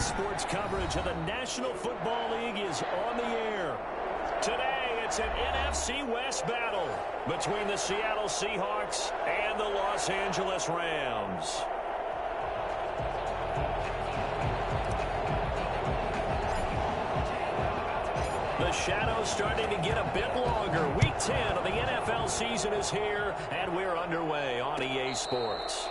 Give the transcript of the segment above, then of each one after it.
Sports coverage of the National Football League is on the air. Today, it's an NFC West battle between the Seattle Seahawks and the Los Angeles Rams. The shadow's starting to get a bit longer. Week 10 of the NFL season is here, and we're underway on EA Sports.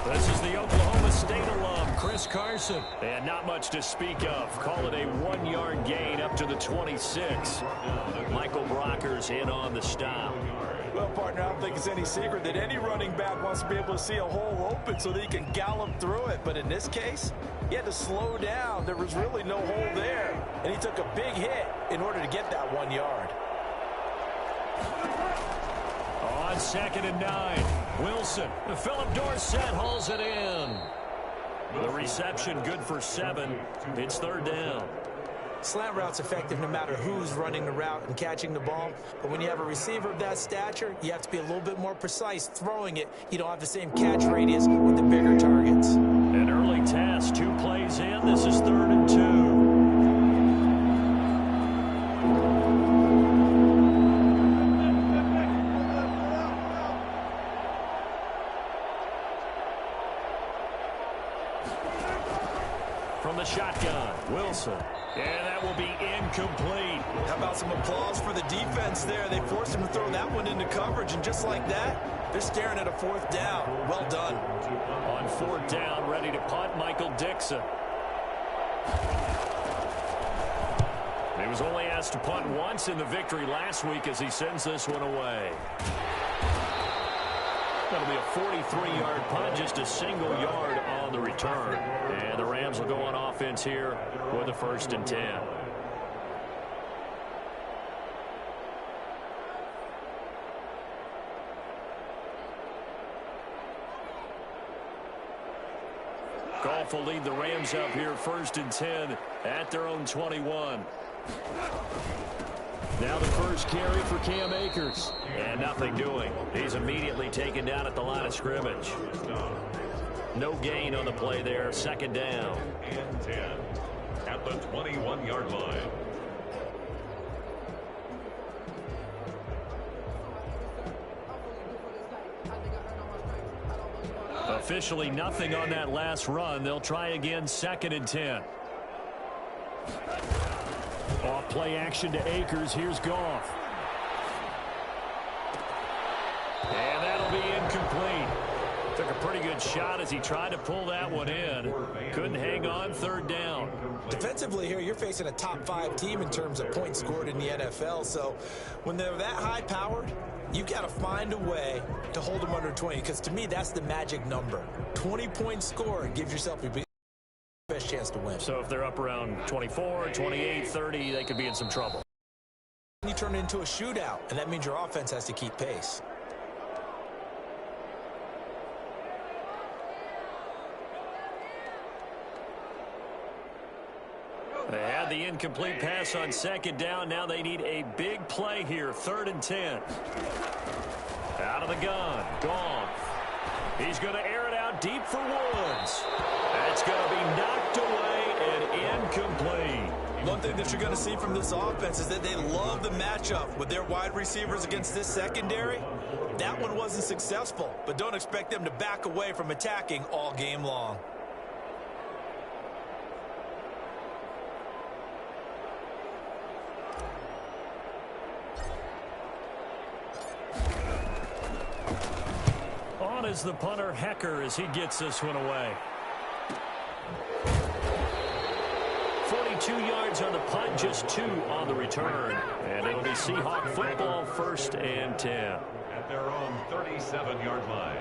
This is the Oklahoma State alum, Chris Carson. And not much to speak of. Call it a 1-yard gain up to the 26. Michael Brocker's in on the stop. Well, partner, I don't think it's any secret that any running back wants to be able to see a hole open so that he can gallop through it. But in this case, he had to slow down. There was really no hole there. And he took a big hit in order to get that 1 yard. On 2nd and 9, Wilson. Philip Dorsett hauls it in. The reception good for 7. It's 3rd down. Slant route's effective no matter who's running the route and catching the ball. But when you have a receiver of that stature, you have to be a little bit more precise throwing it. You don't have the same catch radius with the bigger targets. An early test, 2 plays in. This is 3rd and 2. From the shotgun, Wilson. And that will be incomplete. How about some applause for the defense there? They forced him to throw that one into coverage, and just like that, they're staring at a 4th down. Well done. On 4th down, ready to punt, Michael Dixon. He was only asked to punt once in the victory last week as he sends this one away. That'll be a 43-yard punt, just a single yard on the return. And the Rams will go on offense here with a 1st and 10. Goff will lead the Rams up here, 1st and 10 at their own 21. Now the first carry for Cam Akers. And nothing doing. He's immediately taken down at the line of scrimmage. No gain on the play there. 2nd down. And 10 at the 21-yard line. Officially nothing on that last run. They'll try again, 2nd and 10. Off play action to Akers. Here's Goff. And that'll be incomplete. Took a pretty good shot as he tried to pull that one in. Couldn't hang on, 3rd down. Defensively here, you're facing a top 5 team in terms of points scored in the NFL. So when they're that high powered, you've got to find a way to hold them under 20. Because to me, that's the magic number. 20 points scored gives yourself your best chance to win. So if they're up around 24, 28, 30, they could be in some trouble. You turn it into a shootout, and that means your offense has to keep pace. They had the incomplete pass on 2nd down. Now they need a big play here. 3rd and 10. Out of the gun. Goff. He's going to air it out deep for Woods. That's going to be knocked away and incomplete. One thing that you're going to see from this offense is that they love the matchup with their wide receivers against this secondary. That one wasn't successful, but don't expect them to back away from attacking all game long. On is the punter, Hecker, as he gets this one away. 42 yards on the punt, just 2 on the return. And it'll be Seahawk football, 1st and 10. At their own 37-yard line.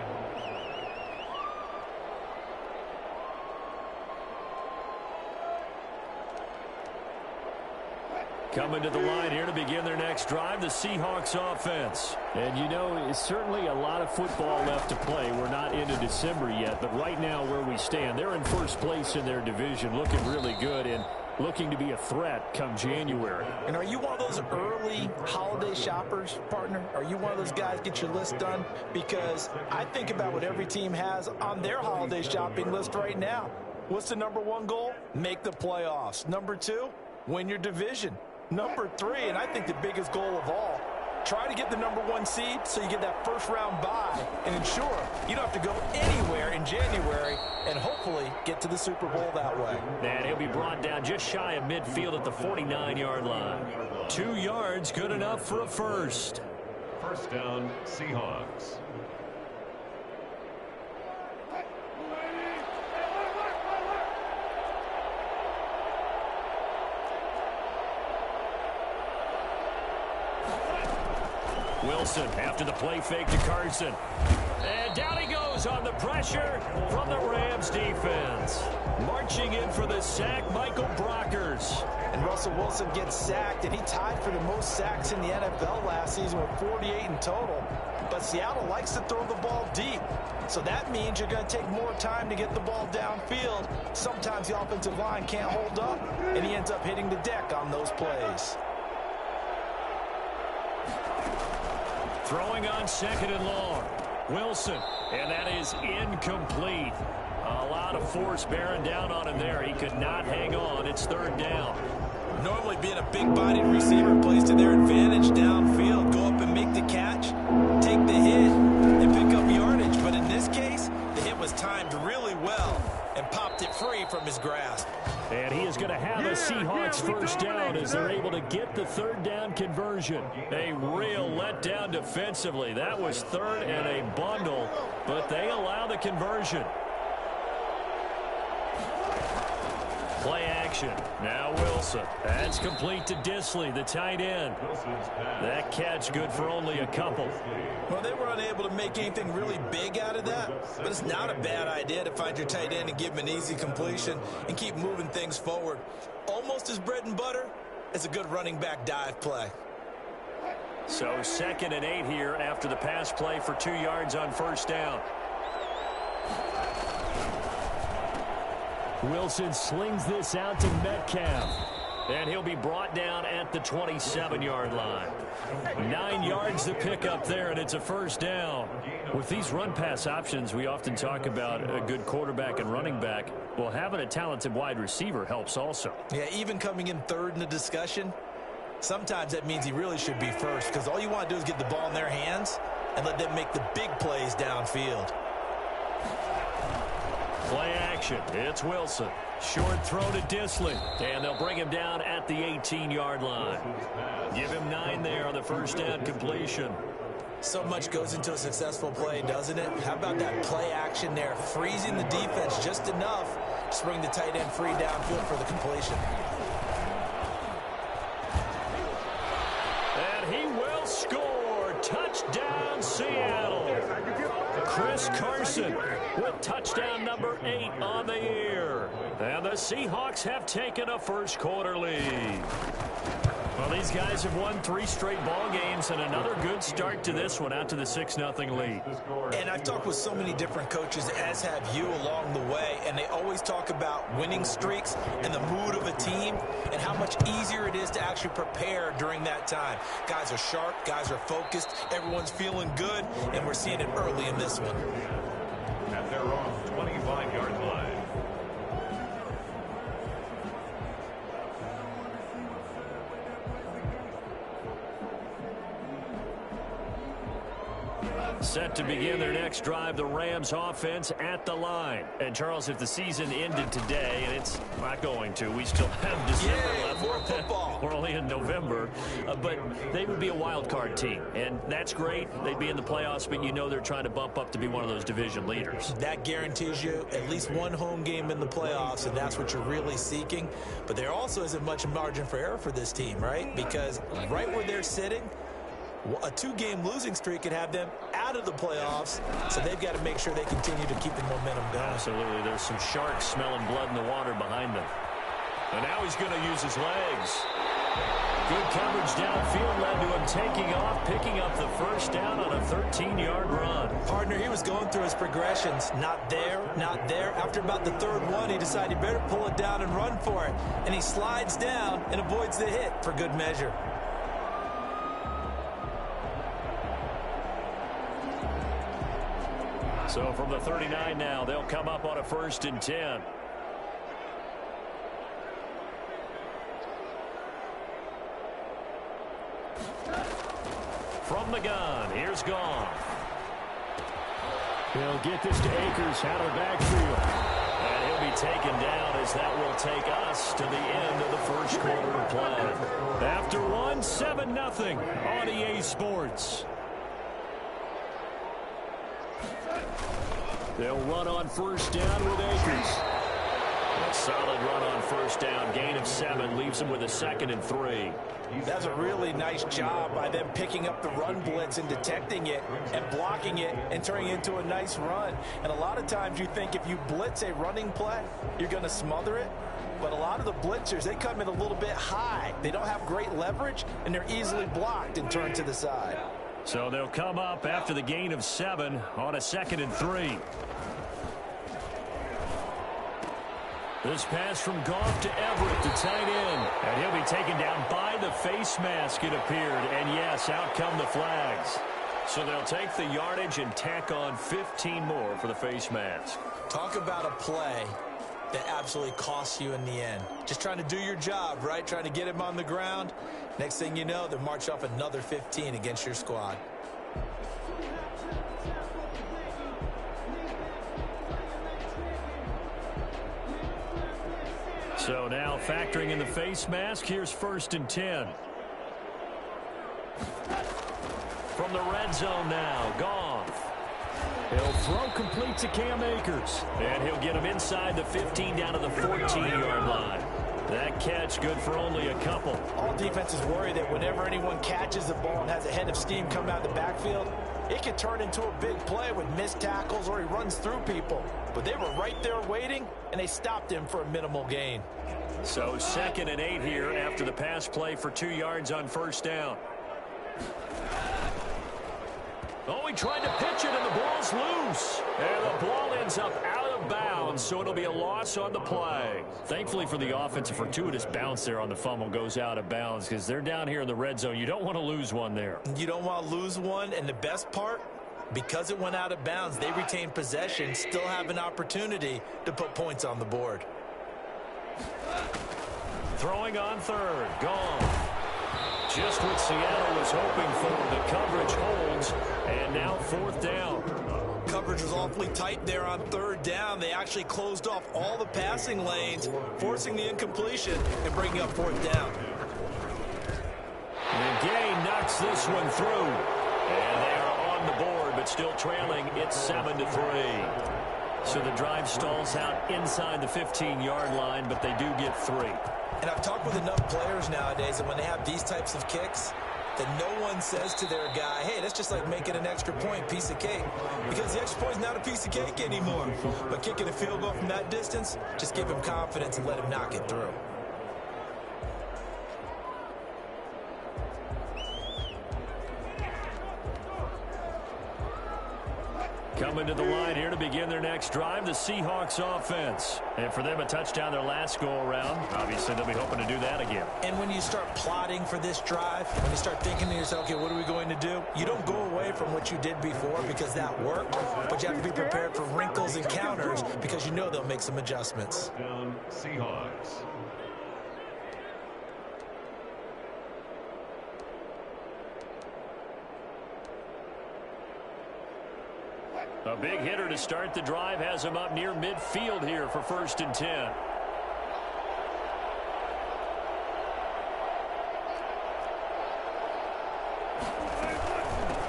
Coming to the line here to begin their next drive, the Seahawks offense. And you know, it's certainly a lot of football left to play. We're not into December yet, but right now where we stand, they're in first place in their division, looking really good and looking to be a threat come January. And are you one of those early holiday shoppers, partner? Are you one of those guys get your list done? Because I think about what every team has on their holiday shopping list right now. What's the number one goal? Make the playoffs. Number two, win your division. Number three, and I think the biggest goal of all, try to get the number one seed so you get that first round bye and ensure you don't have to go anywhere in January and hopefully get to the Super Bowl that way. And he'll be brought down just shy of midfield at the 49-yard line. 2 yards, good enough for a first. First down, Seahawks. Wilson after the play fake to Carson. And down he goes on the pressure from the Rams defense. Marching in for the sack, Michael Brockers. And Russell Wilson gets sacked, and he tied for the most sacks in the NFL last season with 48 in total. But Seattle likes to throw the ball deep. So that means you're going to take more time to get the ball downfield. Sometimes the offensive line can't hold up, and he ends up hitting the deck on those plays. Throwing on second and long. Wilson, and that is incomplete. A lot of force bearing down on him there. He could not hang on. It's third down. Normally being a big-bodied receiver plays to their advantage downfield. Go up and make the catch, take the hit, and pick up yardage. But in this case, the hit was timed really well and popped it free from his grasp. And he is going to have a Seahawks first down as they're able to get the third down conversion. A real letdown defensively. That was third and a bundle, but they allow the conversion. Play action. Now Wilson. That's complete to Disley, the tight end. That catch good for only a couple. Well, they were unable to make anything really big out of that, but it's not a bad idea to find your tight end and give him an easy completion and keep moving things forward. Almost as bread and butter as a good running back dive play. So 2nd and 8 here after the pass play for 2 yards on first down. Wilson slings this out to Metcalf. And he'll be brought down at the 27-yard line. 9 yards to pick up there, and it's a first down. With these run-pass options, we often talk about a good quarterback and running back. Well, having a talented wide receiver helps also. Yeah, even coming in third in the discussion, sometimes that means he really should be first because all you want to do is get the ball in their hands and let them make the big plays downfield. Play action. It's Wilson. Short throw to Disley. And they'll bring him down at the 18-yard line. Give him 9 there on the first down completion. So much goes into a successful play, doesn't it? How about that play action there? Freezing the defense just enough to bring the tight end free downfield for the completion. And he will score. Touchdown, Seattle. Chris Carson with touchdown number 8 on the year. And the Seahawks have taken a first quarter lead. Well, these guys have won 3 straight ball games and another good start to this one out to the 6-0 lead. And I've talked with so many different coaches, as have you along the way, and they always talk about winning streaks and the mood of a team and how much easier it is to actually prepare during that time. Guys are sharp, guys are focused, everyone's feeling good, and we're seeing it early in this one. At their own 25-yard line. Set to begin their next drive, the Rams offense at the line. And Charles, if the season ended today, and it's not going to, we still have December left. More football. We're only in November, but they would be a wild card team, and that's great. They'd be in the playoffs, but you know they're trying to bump up to be one of those division leaders. That guarantees you at least one home game in the playoffs, and that's what you're really seeking. But there also isn't much margin for error for this team, right? Because right where they're sitting, a 2-game losing streak could have them out of the playoffs, so they've got to make sure they continue to keep the momentum going. Absolutely. There's some sharks smelling blood in the water behind them. And now he's going to use his legs. Good coverage downfield led to him taking off, picking up the first down on a 13-yard run. Partner, he was going through his progressions. Not there, not there. After about the third one, he decided he better pull it down and run for it. And he slides down and avoids the hit for good measure. So from the 39 now, they'll come up on a 1st and 10. From the gun, here's Goff. He'll get this to Akers out of the backfield. And he'll be taken down as that will take us to the end of the first quarter of play. After one, 7-0 on EA Sports. They'll run on 1st down with Akers. A solid run on 1st down. Gain of 7 leaves them with a 2nd and 3. That's a really nice job by them picking up the run blitz and detecting it and blocking it and turning it into a nice run. And a lot of times you think if you blitz a running play, you're going to smother it. But a lot of the blitzers, they come in a little bit high. They don't have great leverage, and they're easily blocked and turned to the side. So they'll come up after the gain of 7 on a 2nd and 3. This pass from Goff to Everett, the tight end. And he'll be taken down by the face mask, it appeared. And yes, out come the flags. So they'll take the yardage and tack on 15 more for the face mask. Talk about a play that absolutely costs you in the end. Just trying to do your job, right? Trying to get him on the ground. Next thing you know, they'll march off another 15 against your squad. So now factoring in the face mask, here's 1st and 10. From the red zone now, Goff. He'll throw complete to Cam Akers. And he'll get him inside the 15 down to the 14-yard line. That catch good for only a couple. All defenses worry that whenever anyone catches the ball and has a head of steam come out the backfield, it can turn into a big play with missed tackles or he runs through people. But they were right there waiting, and they stopped him for a minimal gain. So 2nd and 8 here after the pass play for 2 yards on 1st down. Oh, he tried to pitch it, and the ball's loose. And the ball ends up out of bounds, so it'll be a loss on the play. Thankfully for the offense, a fortuitous bounce there on the fumble goes out of bounds because they're down here in the red zone. You don't want to lose one there. You don't want to lose one, and the best part, because it went out of bounds, they retain possession, still have an opportunity to put points on the board. Throwing on 3rd, gone. Just what Seattle was hoping for. The coverage holds, and now 4th down. Coverage was awfully tight there on 3rd down. They actually closed off all the passing lanes, forcing the incompletion and bringing up 4th down. And Gay knocks this one through. And they are on the board, but still trailing. It's 7-3. So the drive stalls out inside the 15-yard line, but they do get 3. And I've talked with enough players nowadays that when they have these types of kicks, that no one says to their guy, hey, that's just like making an extra point, piece of cake. Because the extra point is not a piece of cake anymore. But kicking a field goal from that distance, just give him confidence and let him knock it through. Coming to the line here to begin their next drive, the Seahawks offense. And for them, a touchdown their last go-around. Obviously, they'll be hoping to do that again. And when you start plotting for this drive, when you start thinking to yourself, okay, what are we going to do? You don't go away from what you did before because that worked, but you have to be prepared for wrinkles and counters because you know they'll make some adjustments. Down Seahawks. A big hitter to start the drive has him up near midfield here for 1st and 10.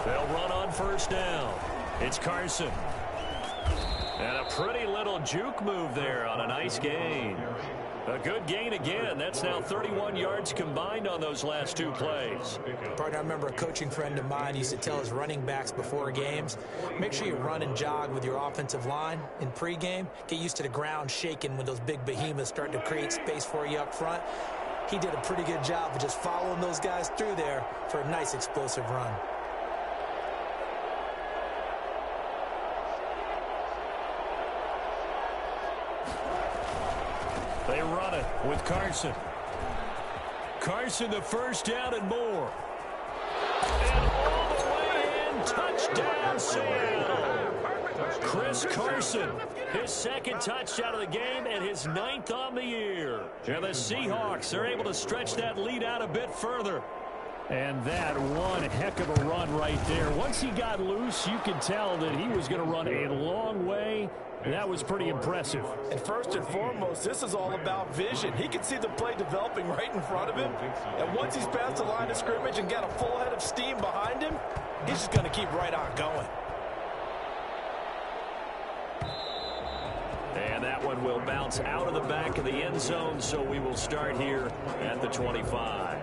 They'll run on 1st down. It's Carson. And a pretty little juke move there on a nice gain. A good gain again. That's now 31 yards combined on those last 2 plays. Partner, I remember a coaching friend of mine used to tell his running backs before games, make sure you run and jog with your offensive line in pregame. Get used to the ground shaking when those big behemoths start to create space for you up front. He did a pretty good job of just following those guys through there for a nice explosive run. They run it with Carson. Carson, the first down and more. And all the way in, touchdown Seattle. Chris Carson, his second touchdown of the game and his 9th on the year. And the Seahawks are able to stretch that lead out a bit further. And that one heck of a run right there. Once he got loose, you could tell that he was going to run a long way. That was pretty impressive. And first and foremost, this is all about vision. He can see the play developing right in front of him. And once he's past the line of scrimmage and got a full head of steam behind him, he's just going to keep right on going. And that one will bounce out of the back of the end zone, so we will start here at the 25.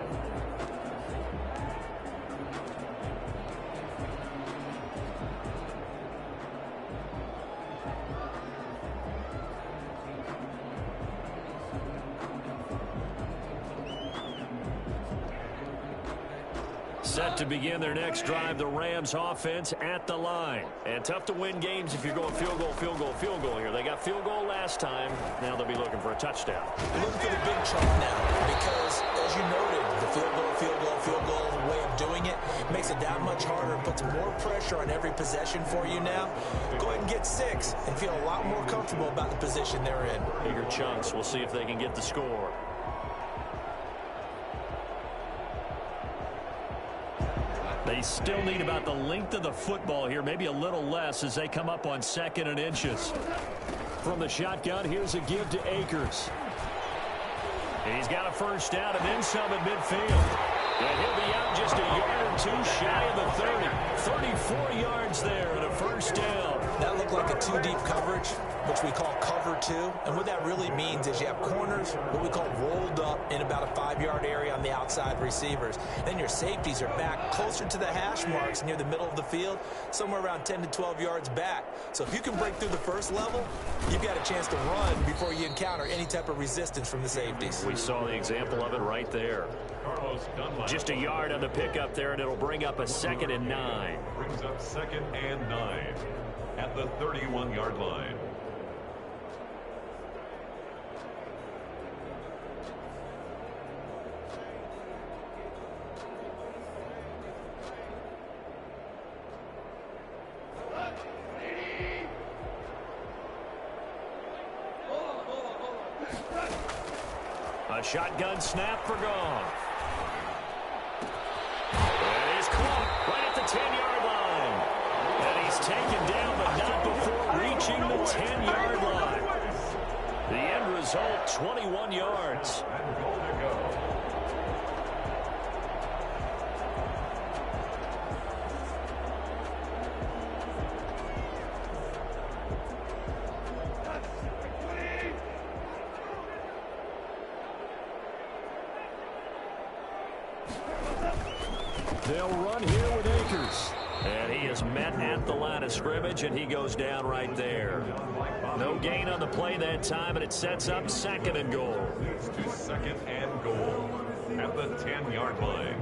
Set to begin their next drive, the Rams offense at the line. And tough to win games if you're going field goal, field goal, field goal here. They got field goal last time. Now they'll be looking for a touchdown. Looking for the big chunk now because, as you noted, the field goal way of doing it makes it that much harder. It puts more pressure on every possession for you now. Go ahead and get 6 and feel a lot more comfortable about the position they're in. Bigger chunks. We'll see if they can get the score. They still need about the length of the football here, maybe a little less as they come up on 2nd and inches. From the shotgun, here's a give to Akers. He's got a first down and then some at midfield. And he'll be out just a yard or 2 shy of the 30. 34 yards there and a first down. That looked like a 2-deep coverage, which we call cover 2. And what that really means is you have corners, what we call rolled up in about a 5-yard area on the outside receivers. Then your safeties are back closer to the hash marks near the middle of the field, somewhere around 10 to 12 yards back. So if you can break through the first level, you've got a chance to run before you encounter any type of resistance from the safeties. We saw the example of it right there. Just a yard on the pickup there, and it'll bring up a 2nd and 9. Brings up 2nd and 9 at the 31-yard line. A shotgun snap for Goff. And he's caught right at the 10-yard line. And he's taken down, but not before reaching the 10-yard line. The end result, 21 yards. And goal to go. They'll run here with Akers. And he is met at the line of scrimmage, and he goes down right there. No gain on the play that time, and it sets up 2nd and goal. It's to 2nd and goal at the 10-yard line.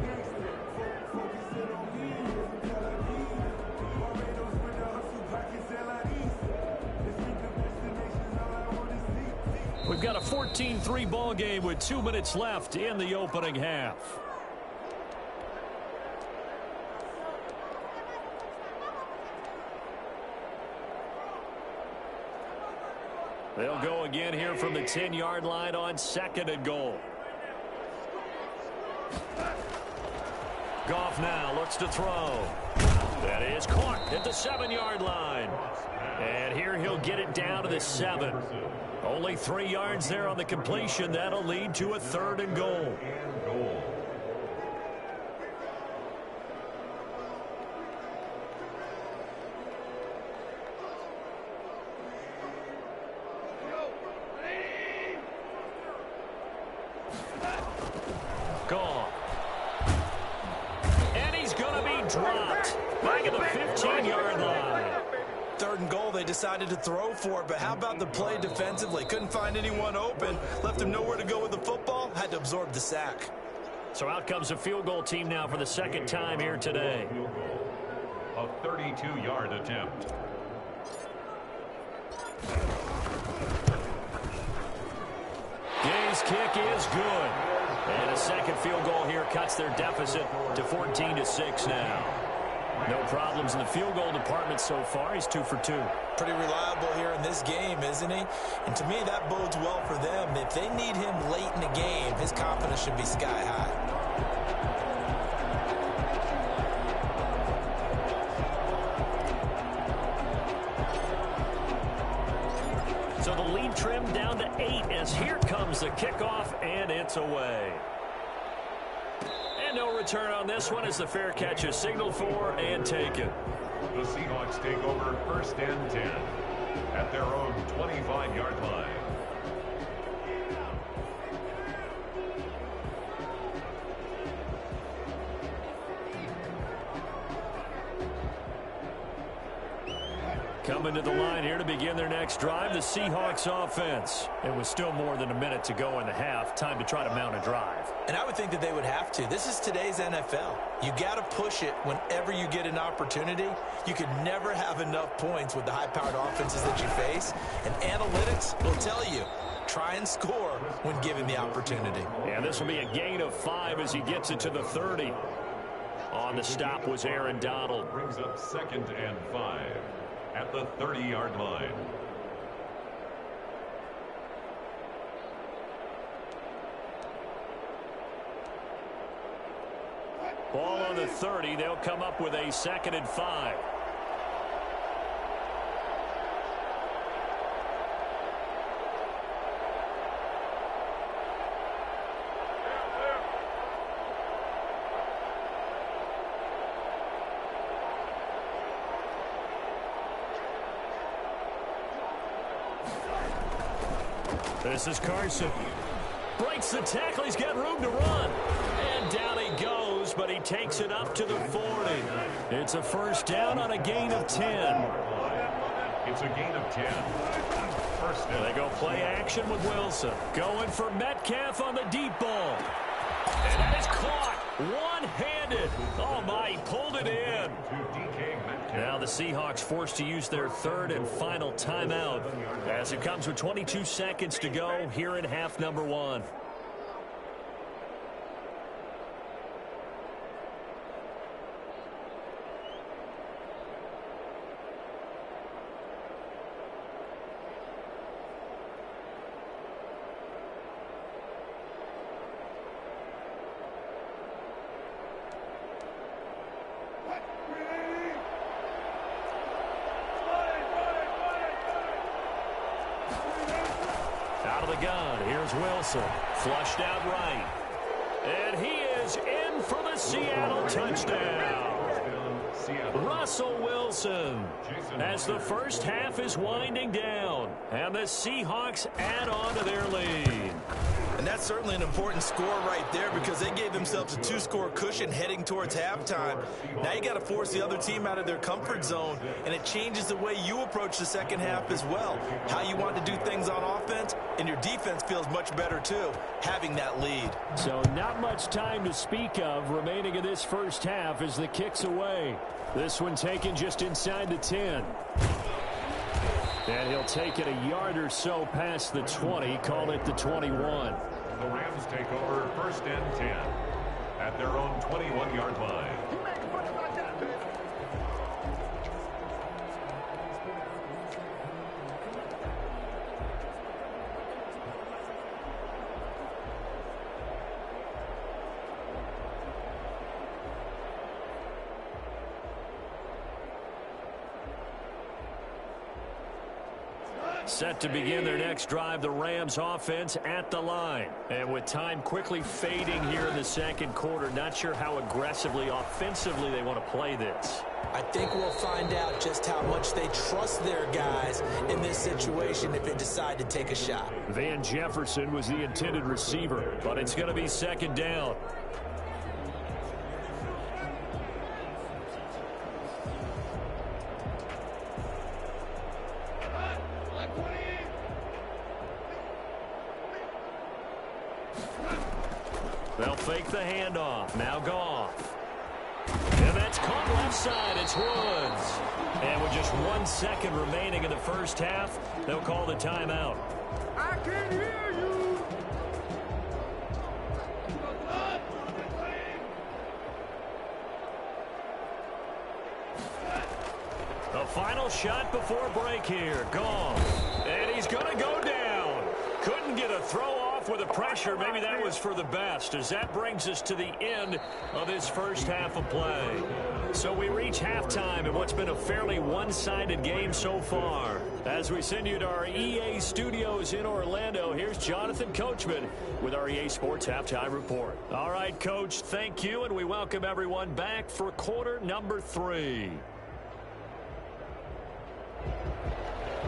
We've got a 14-3 ball game with 2 minutes left in the opening half. They'll go again here from the 10-yard line on 2nd and goal. Goff now looks to throw. That is caught at the 7-yard line. And here he'll get it down to the 7. Only 3 yards there on the completion. That'll lead to a 3rd and goal. Gone. And he's going to be dropped back at the 15-yard line. 3rd and goal, they decided to throw for it. But how about the play defensively? Couldn't find anyone open. Left him nowhere to go with the football. Had to absorb the sack. So out comes a field goal team now for the 2nd time here today. A 32-yard attempt. Gay's kick is good. And a 2nd field goal here cuts their deficit to 14-6 now. No problems in the field goal department so far. He's 2 for 2. Pretty reliable here in this game, isn't he? And to me, that bodes well for them. If they need him late in the game, his confidence should be sky high. So the lead trimmed down to 8 as here comes the kickoff, and it's away. And no return on this one as the fair catch is signaled for and taken. The Seahawks take over 1st and 10 at their own 25-yard line. Coming to the line here to begin their next drive, the Seahawks offense. It was still more than a minute to go in the half. Time to try to mount a drive. And I would think that they would have to. This is today's NFL. You got to push it whenever you get an opportunity. You could never have enough points with the high-powered offenses that you face. And analytics will tell you, try and score when given the opportunity. And this will be a gain of 5 as he gets it to the 30. On the stop was Aaron Donald. Brings up 2nd and 5 at the 30-yard line. Ball on the 30. They'll come up with a 2nd and 5. This is Carson. Breaks the tackle. He's got room to run. And down he goes, but he takes it up to the 40. It's a 1st down on a gain of 10. It's a gain of 10. 1st down. They go play action with Wilson. Going for Metcalf on the deep ball. And that is caught one-handed. Oh, my, he pulled it in. Now the Seahawks forced to use their 3rd and final timeout as it comes with 22 seconds to go here in half number 1. Out of the gun, here's Wilson. Flushed out right. And he is in for the Seattle touchdown. Russell Wilson as the 1st half is winding down. And the Seahawks add on to their lead. And that's certainly an important score right there because they gave themselves a 2-score cushion heading towards halftime. Now you got to force the other team out of their comfort zone, and it changes the way you approach the 2nd half as well. How you want to do things on offense, and your defense feels much better too, having that lead. So not much time to speak of remaining in this 1st half as the kick's away. This one taken just inside the 10. And he'll take it a yard or so past the 20, call it the 21. The Rams take over 1st and 10 at their own 21-yard line. Set to begin their next drive, the Rams offense at the line. And with time quickly fading here in the 2nd quarter, not sure how aggressively, offensively they want to play this. I think we'll find out just how much they trust their guys in this situation if they decide to take a shot. Van Jefferson was the intended receiver, but it's going to be 2nd down. fake the handoff. Now Goff. And that's caught left side. It's Woods. And with just 1 second remaining in the first half, they'll call the timeout. I can hear you. The final shot before break here. Goff. And he's going to go down. Couldn't get a throw off with the pressure. Maybe that was for the best, as that brings us to the end of this first half of play. So we reach halftime in what's been a fairly one-sided game so far. As we send you to our EA studios in Orlando, here's Jonathan Coachman with our EA Sports Halftime Report. All right, Coach, thank you, and we welcome everyone back for quarter number 3.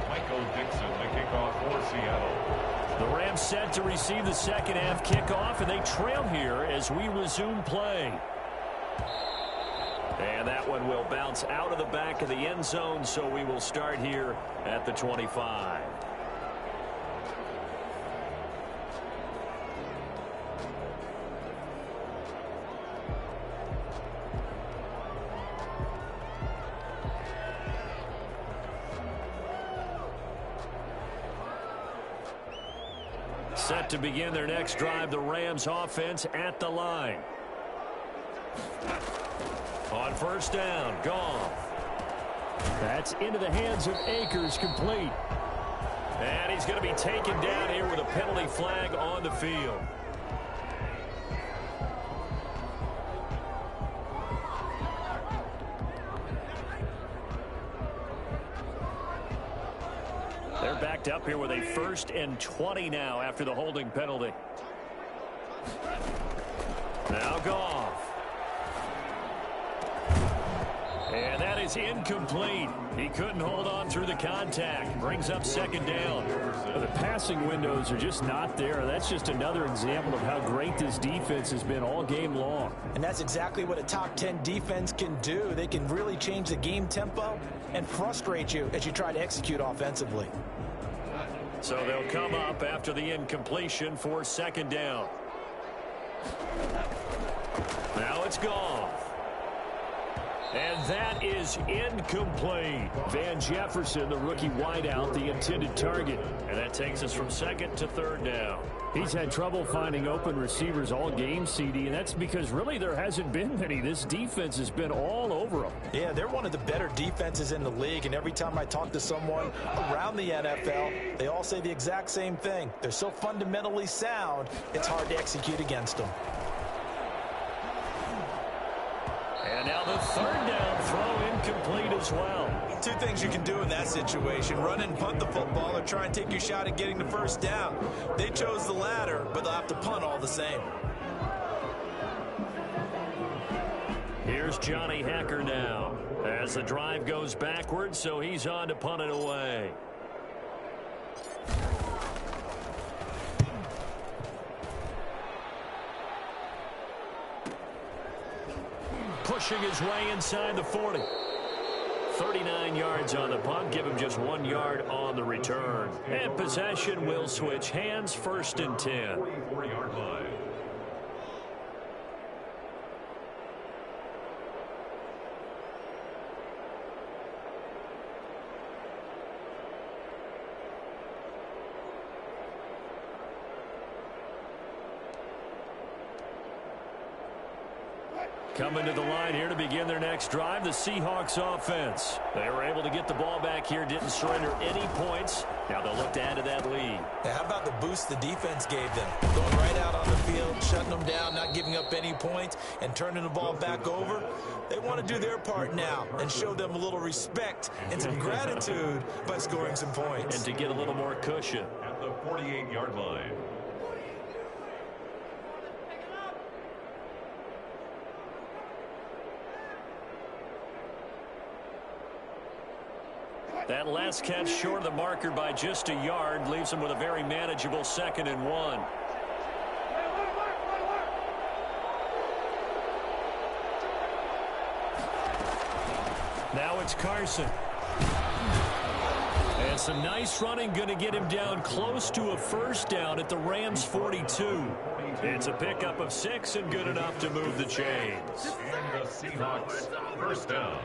Michael Dixon, the kickoff for Seattle. The Rams set to receive the second half kickoff, and they trail here as we resume play. And that one will bounce out of the back of the end zone, so we will start here at the 25. Set to begin their next drive, the Rams offense at the line. On first down, Goff. That's into the hands of Akers, complete. And he's going to be taken down here with a penalty flag on the field. They're backed up here with a 1st and 20 now after the holding penalty. Now Goff. And that is incomplete. He couldn't hold on through the contact. Brings up second down. The passing windows are just not there. That's just another example of how great this defense has been all game long. And that's exactly what a top 10 defense can do. They can really change the game tempo and frustrate you as you try to execute offensively. So they'll come up after the incompletion for second down. Now it's Goff. And that is incomplete. Van Jefferson, the rookie wideout, the intended target. And that takes us from second to third down. He's had trouble finding open receivers all game, CD, and that's because really there hasn't been many. This defense has been all over them. Yeah, they're one of the better defenses in the league, and every time I talk to someone around the NFL, they all say the exact same thing. They're so fundamentally sound, it's hard to execute against them. And now the third down throw incomplete as well. Two things you can do in that situation: run and punt the football, or try and take your shot at getting the first down. They chose the latter, but they'll have to punt all the same. Here's Johnny Hacker now as the drive goes backwards, so he's on to punt it away. Pushing his way inside the 40. 39 yards on the punt, give him just 1 yard on the return. And possession will switch hands, 1st and 10. 44-yard line. Coming to the line here to begin their next drive, the Seahawks offense. They were able to get the ball back here, didn't surrender any points. Now they'll look to add to that lead. Now, how about the boost the defense gave them? Going right out on the field, shutting them down, not giving up any points, and turning the ball back over. They want to do their part now and show them a little respect and some gratitude by scoring some points. And to get a little more cushion. At the 48-yard line. That last catch short of the marker by just a yard leaves him with a very manageable 2nd and 1. Now it's Carson. And Some nice running, going to get him down close to a first down at the Rams' 42. It's a pickup of 6 and good enough to move the chains. And the Seahawks first down.